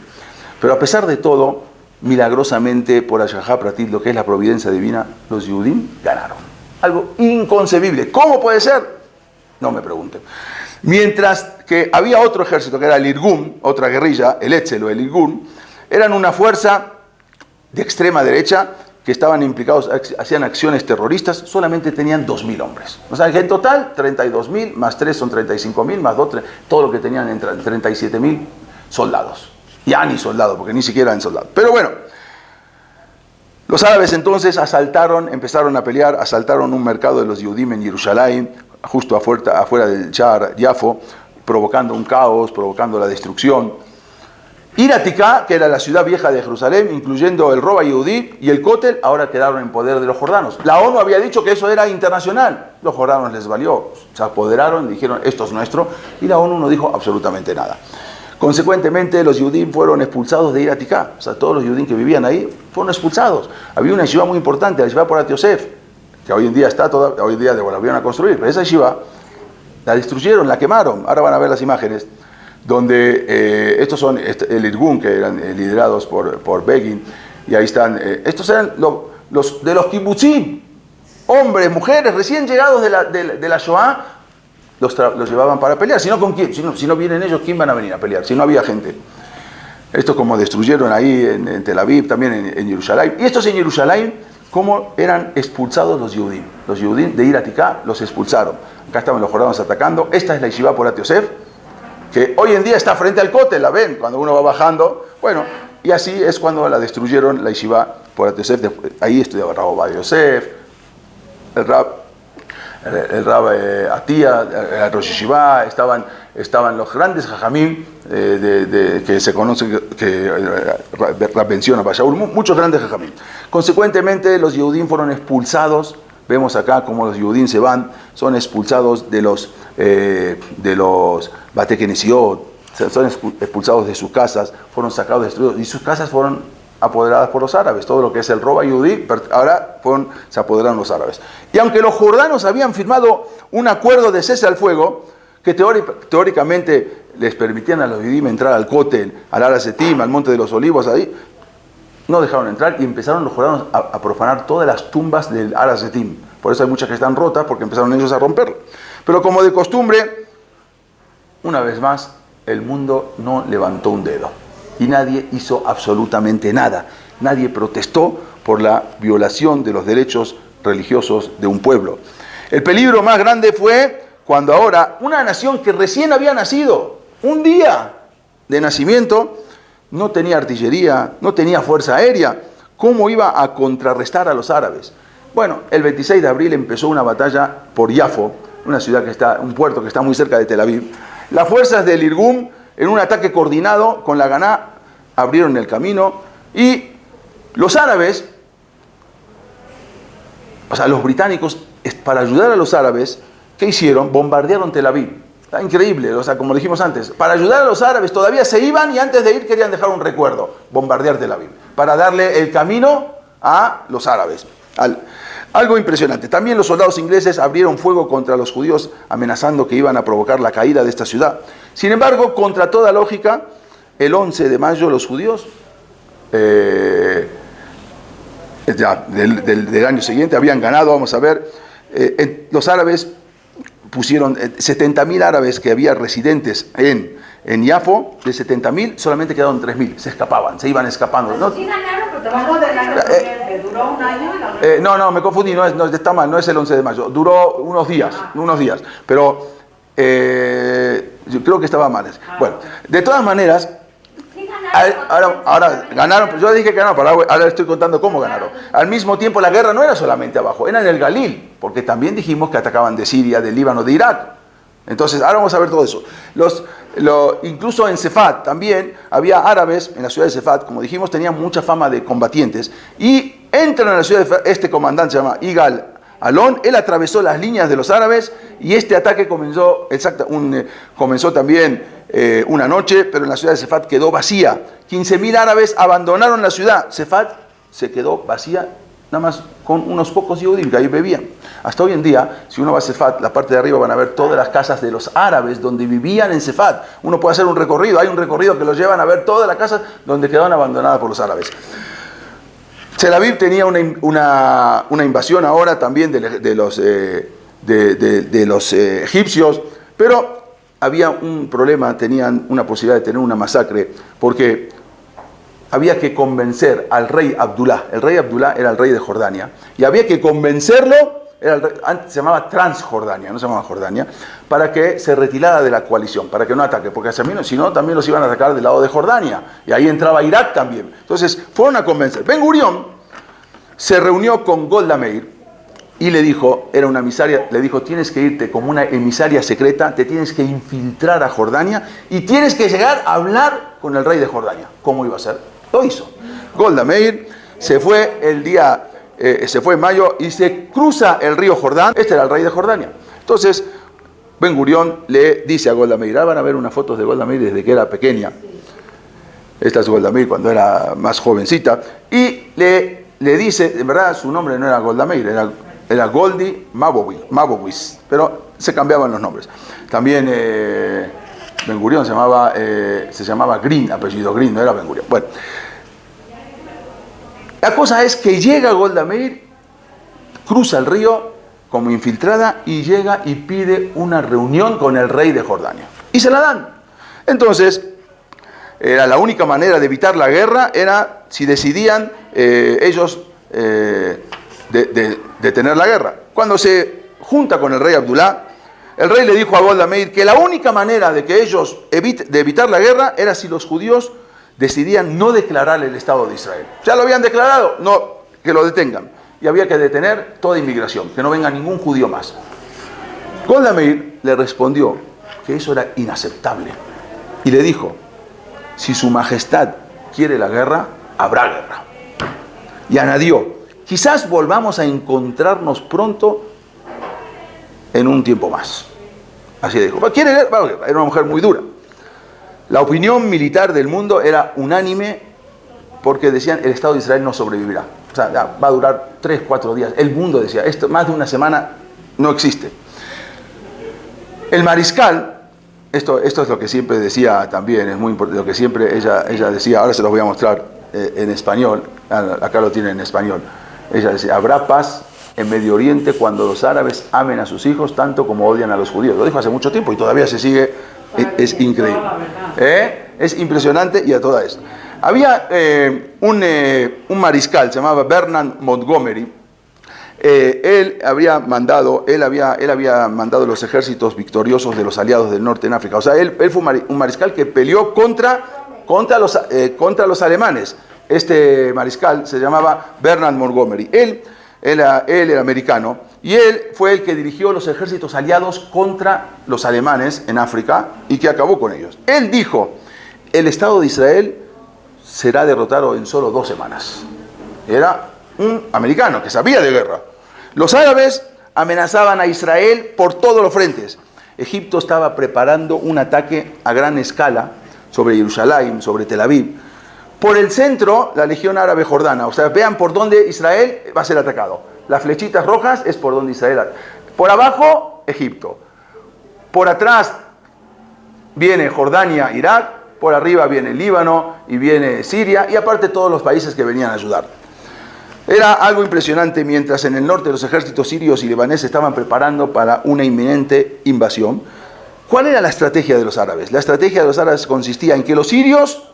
Pero a pesar de todo, milagrosamente, por Hashgacha Pratit, lo que es la providencia divina, los Yehudim ganaron. Algo inconcebible. ¿Cómo puede ser? No me pregunten. Mientras que había otro ejército, que era el Irgun, otra guerrilla, el Etzel o el Irgun, eran una fuerza de extrema derecha que estaban implicados, hacían acciones terroristas, solamente tenían 2.000 hombres. O sea, que en total, 32.000, más 3 son 35.000, más 2, todo lo que tenían entre 37.000 soldados. Ya ni soldados, porque ni siquiera eran soldados. Pero bueno, los árabes entonces empezaron a pelear, asaltaron un mercado de los Yehudim en Jerusalén, justo afuera del Shar Yafo, provocando un caos, provocando la destrucción. Iratika, que era la ciudad vieja de Jerusalén, incluyendo el Roba Yehudí y el Kotel, ahora quedaron en poder de los jordanos. La ONU había dicho que eso era internacional. Los jordanos les valió, se apoderaron, dijeron esto es nuestro, y la ONU no dijo absolutamente nada. Consecuentemente, los Yehudim fueron expulsados de Iratika. O sea, todos los Yehudim que vivían ahí fueron expulsados. Había una yeshiva muy importante, la yeshiva Porat Yosef, que hoy en día hoy en día la volvieron a construir, pero esa yeshiva la destruyeron, la quemaron. Ahora van a ver las imágenes donde estos son el Irgun, que eran liderados por Begin, y ahí están, estos eran los de los kibutzim, hombres, mujeres, recién llegados de la Shoah, los llevaban para pelear. Si no, ¿con quién? Si no vienen ellos, ¿quién van a venir a pelear? Si no había gente. Esto como destruyeron ahí en Tel Aviv, también en Jerusalén. Y estos en Jerusalén, ¿cómo eran expulsados los Yehudim? Los Yehudim de Iratika los expulsaron. Acá estaban los jordanos atacando. Esta es la yeshiva Porat Yosef, que hoy en día está frente al Kotel, la ven, cuando uno va bajando. Bueno, y así es cuando la destruyeron, la yeshiva Porat Yosef. Ahí estudiaba el Rab Ovadia Yosef, el Rab Atía, el Rosh Yeshiva, estaban los grandes jajamim que se conocen, que Rab menciona, Bashaul, muchos grandes jajamim. Consecuentemente, los Yehudim fueron expulsados. Vemos acá cómo los Yehudim son expulsados de los Bate Kenesiot, son expulsados de sus casas, fueron sacados, destruidos, y sus casas fueron apoderadas por los árabes. Todo lo que es el Roba Yehudí, ahora se apoderaron los árabes. Y aunque los jordanos habían firmado un acuerdo de cese al fuego, que teóricamente les permitían a los Yehudim entrar al Kotel, al Har HaZitim, al Monte de los Olivos, ahí, no dejaron entrar y empezaron los jordanos a profanar todas las tumbas del Har HaZitim. Por eso hay muchas que están rotas, porque empezaron ellos a romperlo. Pero como de costumbre, una vez más, el mundo no levantó un dedo. Y nadie hizo absolutamente nada. Nadie protestó por la violación de los derechos religiosos de un pueblo. El peligro más grande fue cuando ahora una nación que recién había nacido, un día de nacimiento, no tenía artillería, no tenía fuerza aérea. ¿Cómo iba a contrarrestar a los árabes? Bueno, el 26 de abril empezó una batalla por Yafo, un puerto que está muy cerca de Tel Aviv. Las fuerzas del Irgun, en un ataque coordinado con la Ganá, abrieron el camino, y los árabes, o sea, los británicos, para ayudar a los árabes, ¿qué hicieron? Bombardearon Tel Aviv. Está increíble, o sea, como dijimos antes, para ayudar a los árabes todavía se iban, y antes de ir querían dejar un recuerdo, bombardear Tel Aviv, para darle el camino a los árabes. Algo impresionante. También los soldados ingleses abrieron fuego contra los judíos, amenazando que iban a provocar la caída de esta ciudad. Sin embargo, contra toda lógica, el 11 de mayo los judíos del año siguiente habían ganado. Vamos a ver, los árabes pusieron 70.000 árabes que había residentes en Yafo. De 70.000 solamente quedaron 3.000, se iban escapando.
Pero sí ganaron, pero te vas a que duró un año.
No, me confundí, está mal, no es el 11 de mayo, duró unos días, pero yo creo que estaba mal. Bueno, de todas maneras,
Sí ganaron.
ahora ganaron, yo dije que ganaron, pero ahora estoy contando cómo ganaron. Al mismo tiempo, la guerra no era solamente abajo, era en el Galil, porque también dijimos que atacaban de Siria, del Líbano, de Irak. Entonces, ahora vamos a ver todo eso. Incluso en Sefat también había árabes, en la ciudad de Sefat, como dijimos, tenían mucha fama de combatientes. Y entran a la ciudad de Sefat, este comandante se llama Igal Alon, él atravesó las líneas de los árabes y este ataque comenzó también una noche, pero en la ciudad de Sefat quedó vacía. 15.000 árabes abandonaron la ciudad. Sefat se quedó vacía, nada más con unos pocos judíos que ahí bebían. Hasta hoy en día, si uno va a Sefat, la parte de arriba van a ver todas las casas de los árabes donde vivían en Sefat. Uno puede hacer un recorrido, hay un recorrido que los llevan a ver todas las casas donde quedaron abandonadas por los árabes. Tel Aviv tenía una invasión ahora también de los egipcios, pero había un problema, tenían una posibilidad de tener una masacre, porque había que convencer al rey Abdullah. El rey Abdullah era el rey de Jordania, y había que convencerlo, antes se llamaba Transjordania, no se llamaba Jordania, para que se retirara de la coalición, para que no ataque, porque si no, también los iban a atacar del lado de Jordania, y ahí entraba Irak también. Entonces, fueron a convencer. Ben Gurión se reunió con Golda Meir, y le dijo, era una emisaria, le dijo, tienes que irte como una emisaria secreta, te tienes que infiltrar a Jordania, y tienes que llegar a hablar con el rey de Jordania. ¿Cómo iba a ser? Lo hizo. Golda Meir se fue en mayo y se cruza el río Jordán. Este era el rey de Jordania. Entonces, Ben Gurión le dice a Golda Meir, van a ver unas fotos de Golda Meir desde que era pequeña. Esta es Golda Meir cuando era más jovencita. Y le dice, en verdad su nombre no era Golda Meir, era Goldie Mabowis, pero se cambiaban los nombres. También Ben Gurión se llamaba Green, apellido Green, no era Ben Gurión. Bueno, la cosa es que llega Golda Meir, cruza el río como infiltrada y llega y pide una reunión con el rey de Jordania. Y se la dan. Entonces, era la única manera de evitar la guerra, era si decidían ellos detener la guerra. Cuando se junta con el rey Abdullah, el rey le dijo a Golda Meir que la única manera de que ellos de evitar la guerra era si los judíos decidían no declarar el Estado de Israel. Ya lo habían declarado, no, que lo detengan. Y había que detener toda inmigración, que no venga ningún judío más. Golda Meir le respondió que eso era inaceptable. Y le dijo, si su majestad quiere la guerra, habrá guerra. Y añadió, quizás volvamos a encontrarnos pronto en un tiempo más. Así dijo, ¿quiere guerra? Era una mujer muy dura. La opinión militar del mundo era unánime porque decían el Estado de Israel no sobrevivirá. O sea, va a durar 3, 4 días. El mundo decía, esto más de una semana no existe. El mariscal, esto es lo que siempre decía también, es muy importante, lo que siempre ella decía, ahora se los voy a mostrar en español, acá lo tienen en español. Ella decía, habrá paz en Medio Oriente cuando los árabes amen a sus hijos tanto como odian a los judíos. Lo dijo hace mucho tiempo y todavía se sigue, es increíble. Es impresionante y a toda esto. Había un mariscal, se llamaba Bernard Montgomery. Él había mandado los ejércitos victoriosos de los aliados del norte en África. O sea, él fue un mariscal que peleó contra los alemanes. Este mariscal se llamaba Bernard Montgomery. Él era americano y él fue el que dirigió los ejércitos aliados contra los alemanes en África y que acabó con ellos. Él dijo, el Estado de Israel será derrotado en solo 2 semanas. Era un americano que sabía de guerra. Los árabes amenazaban a Israel por todos los frentes. Egipto estaba preparando un ataque a gran escala sobre Jerusalén, sobre Tel Aviv. Por el centro, la Legión Árabe Jordana. O sea, vean por dónde Israel va a ser atacado. Las flechitas rojas es por donde Israel. Por abajo, Egipto. Por atrás viene Jordania, Irak. Por arriba viene Líbano y viene Siria. Y aparte todos los países que venían a ayudar. Era algo impresionante mientras en el norte los ejércitos sirios y libaneses estaban preparando para una inminente invasión. ¿Cuál era la estrategia de los árabes? La estrategia de los árabes consistía en que los sirios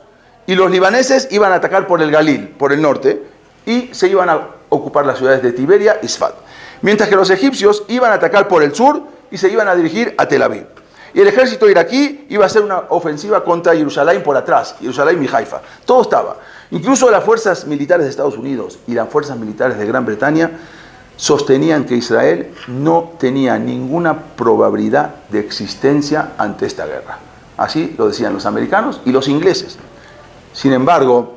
y los libaneses iban a atacar por el Galil, por el norte, y se iban a ocupar las ciudades de Tiberia y Sfat. Mientras que los egipcios iban a atacar por el sur y se iban a dirigir a Tel Aviv. Y el ejército iraquí iba a hacer una ofensiva contra Jerusalén por atrás, Jerusalén y Haifa. Todo estaba. Incluso las fuerzas militares de Estados Unidos y las fuerzas militares de Gran Bretaña sostenían que Israel no tenía ninguna probabilidad de existencia ante esta guerra. Así lo decían los americanos y los ingleses. Sin embargo,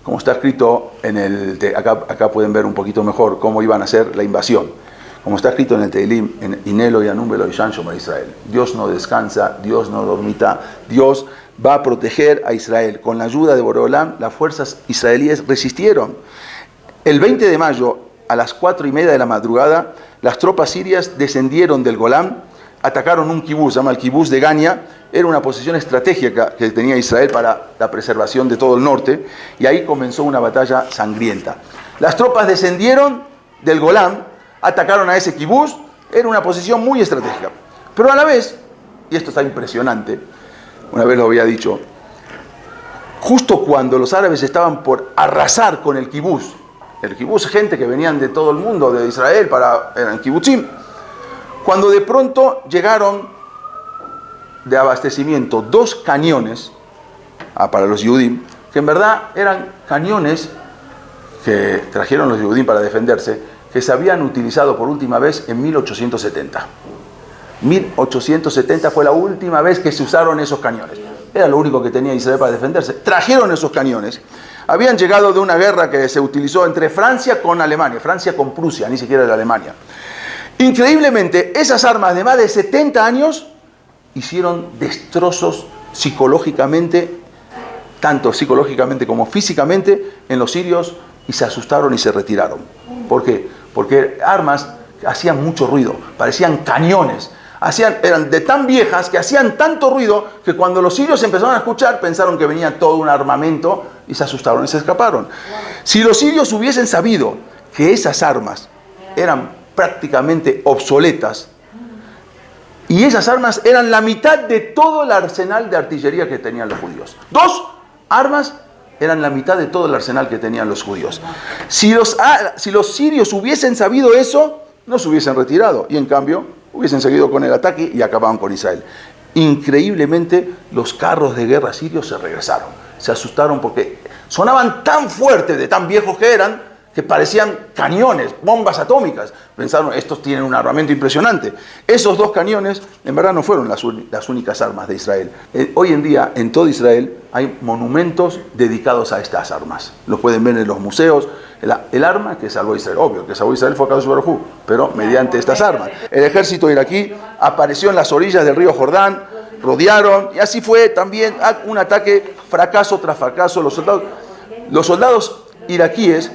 como está escrito en el... Acá pueden ver un poquito mejor cómo iban a hacer la invasión. Como está escrito en el Teilim, en Inelo y Anúmbelo y Shanshomer Israel. Dios no descansa, Dios no dormita, Dios va a proteger a Israel. Con la ayuda de Boreolam, las fuerzas israelíes resistieron. El 20 de mayo, a las 4:30 de la madrugada, las tropas sirias descendieron del Golán, atacaron un kibuz, se llama el kibuz de Gania. Era una posición estratégica que tenía Israel para la preservación de todo el norte, y ahí comenzó una batalla sangrienta. Las tropas descendieron del Golán, atacaron a ese kibuz, era una posición muy estratégica. Pero a la vez, y esto está impresionante, una vez lo había dicho, justo cuando los árabes estaban por arrasar con el kibuz, gente que venían de todo el mundo, de Israel, eran kibutzim, cuando de pronto llegaron de abastecimiento 2 cañones para los Yehudim, que en verdad eran cañones que trajeron los Yehudim para defenderse, que se habían utilizado por última vez en 1870. 1870 fue la última vez que se usaron esos cañones. Era lo único que tenía Israel para defenderse. Trajeron esos cañones. Habían llegado de una guerra que se utilizó entre Francia con Alemania, Francia con Prusia, ni siquiera era Alemania. Increíblemente, esas armas de más de 70 años hicieron destrozos psicológicamente, tanto psicológicamente como físicamente, en los sirios, y se asustaron y se retiraron. ¿Por qué? Porque armas que hacían mucho ruido, parecían cañones, eran de tan viejas que hacían tanto ruido que cuando los sirios empezaron a escuchar pensaron que venía todo un armamento y se asustaron y se escaparon. Si los sirios hubiesen sabido que esas armas eran prácticamente obsoletas y esas armas eran la mitad de todo el arsenal de artillería que tenían los judíos, 2 armas eran la mitad de todo el arsenal que tenían los judíos. Si los sirios hubiesen sabido eso, no se hubiesen retirado. Y en cambio, hubiesen seguido con el ataque y acababan con Israel. Increíblemente, los carros de guerra sirios se regresaron. Se asustaron porque sonaban tan fuertes, de tan viejos que eran, que parecían cañones, bombas atómicas. Pensaron, estos tienen un armamento impresionante. Esos 2 cañones, en verdad, no fueron las únicas armas de Israel. Hoy en día, en todo Israel, hay monumentos dedicados a estas armas. Los pueden ver en los museos. El arma que salvó a Israel, obvio, que salvó a Israel fue Akadosh Baruj Hu, pero mediante estas armas. El ejército iraquí apareció en las orillas del río Jordán, rodearon, y así fue también un ataque, fracaso tras fracaso. Los soldados iraquíes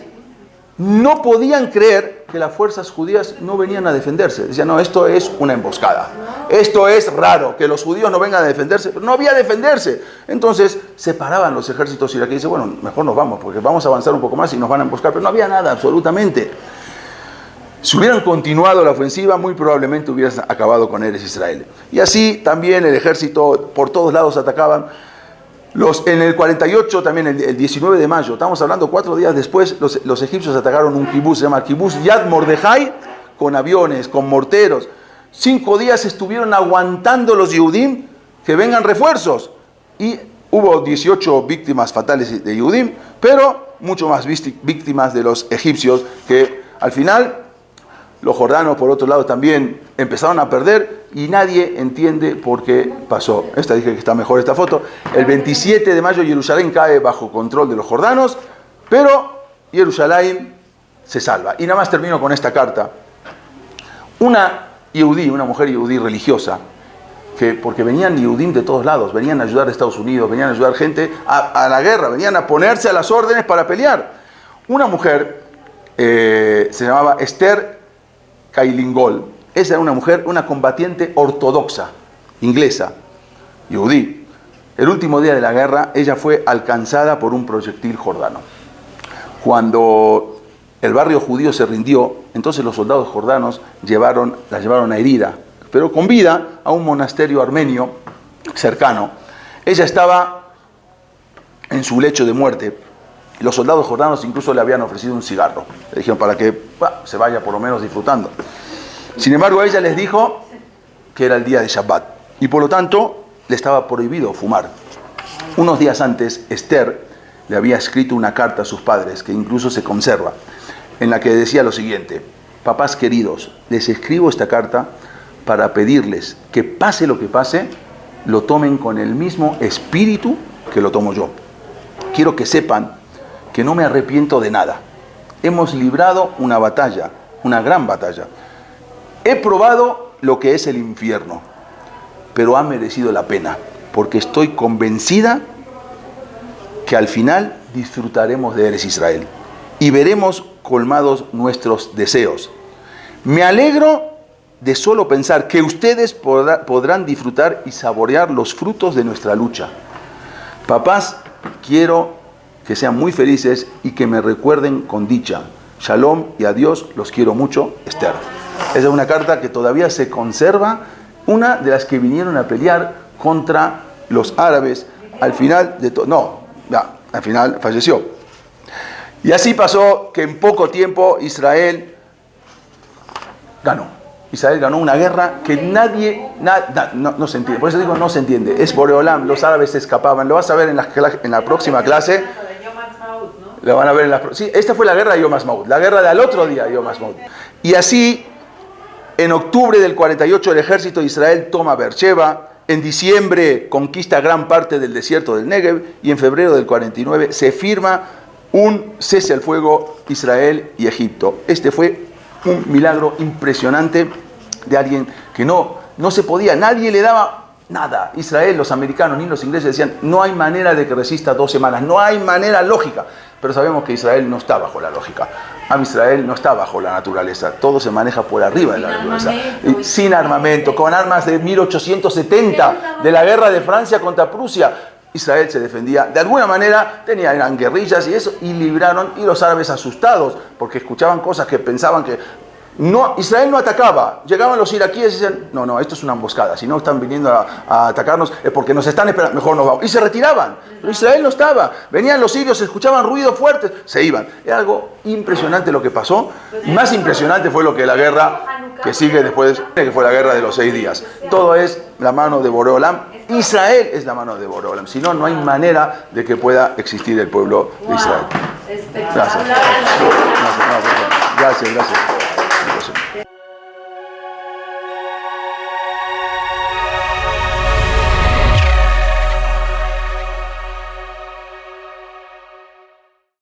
no podían creer que las fuerzas judías no venían a defenderse. Decían, no, esto es una emboscada. Esto es raro, que los judíos no vengan a defenderse. Pero no había defenderse. Entonces se paraban los ejércitos iraquíes y dicen, bueno, mejor nos vamos, porque vamos a avanzar un poco más y nos van a emboscar. Pero no había nada, absolutamente. Si hubieran continuado la ofensiva, muy probablemente hubieran acabado con Eretz Israel. Y así también el ejército por todos lados atacaban. En el 48, también el 19 de mayo, estamos hablando 4 días después, los egipcios atacaron un kibuz, se llama Kibuz Yad Mordejai, con aviones, con morteros. 5 días estuvieron aguantando los Yehudim que vengan refuerzos. Y hubo 18 víctimas fatales de Yehudim, pero mucho más víctimas de los egipcios, que al final los jordanos, por otro lado, también empezaron a perder y nadie entiende por qué pasó. Dije que está mejor esta foto. El 27 de mayo Jerusalén cae bajo control de los jordanos, pero Jerusalén se salva. Y nada más termino con esta carta. Una mujer yehudí religiosa, porque venían Yehudim de todos lados, venían a ayudar a Estados Unidos, venían a ayudar gente a la guerra, venían a ponerse a las órdenes para pelear. Una mujer se llamaba Esther Kailingol. Esa era una mujer, una combatiente ortodoxa, inglesa, yehudí. El último día de la guerra, ella fue alcanzada por un proyectil jordano. Cuando el barrio judío se rindió, entonces los soldados jordanos la llevaron a herida, pero con vida, a un monasterio armenio cercano. Ella estaba en su lecho de muerte. Los soldados jordanos incluso le habían ofrecido un cigarro. Le dijeron para que se vaya por lo menos disfrutando. Sin embargo, ella les dijo que era el día de Shabbat y por lo tanto le estaba prohibido fumar. Unos días antes, Esther le había escrito una carta a sus padres, que incluso se conserva. en la que decía lo siguiente: papás queridos, les escribo esta carta para pedirles que pase lo que pase, lo tomen con el mismo espíritu que lo tomo yo. Quiero que sepan que no me arrepiento de nada. Hemos librado una batalla, una gran batalla. He probado lo que es el infierno, pero ha merecido la pena, porque estoy convencida que al final disfrutaremos de Eretz Israel y veremos colmados nuestros deseos. Me alegro de solo pensar que ustedes podrán disfrutar y saborear los frutos de nuestra lucha. Papás, quiero que sean muy felices y que me recuerden con dicha. Shalom y adiós, los quiero mucho, Esther. Esa es una carta que todavía se conserva, una de las que vinieron a pelear contra los árabes. Al final de todo, no, ya, al final falleció. Y así pasó que en poco tiempo Israel ganó. Israel ganó una guerra que nadie, no se entiende. Por eso digo, no se entiende. Es Boreolam, los árabes se escapaban. Lo vas a ver en la próxima clase. Lo van a ver en la sí, esta fue la guerra de Yom HaSmaut, la guerra del otro día de Yom HaSmaut. Y así, en octubre del 48, el ejército de Israel toma Beersheba. En diciembre conquista gran parte del desierto del Negev. Y en febrero del 49 se firma un cese al fuego Israel y Egipto. Este fue un milagro impresionante de alguien que no se podía, nadie le daba nada. Israel, los americanos ni los ingleses decían, no hay manera de que resista 2 semanas, no hay manera lógica. Pero sabemos que Israel no está bajo la lógica. Israel no está bajo la naturaleza, todo se maneja por arriba de la naturaleza. Sin armamento, con armas de 1870, de la guerra de Francia contra Prusia. Israel se defendía, de alguna manera eran guerrillas y eso, y libraron, y los árabes asustados, porque escuchaban cosas que pensaban que Israel no atacaba. Llegaban los iraquíes y decían, no, esto es una emboscada, si no están viniendo a atacarnos es porque nos están esperando, mejor nos vamos. Y se retiraban, pero Israel no estaba. Venían los sirios, escuchaban ruidos fuertes, se iban. Era algo impresionante lo que pasó, y más impresionante fue lo que la guerra que sigue después, que fue la guerra de los 6 días. Todo es la mano de Boreolam. Israel es la mano de Boreolam, si no, no hay manera de que pueda existir el pueblo de Israel. Gracias. Gracias.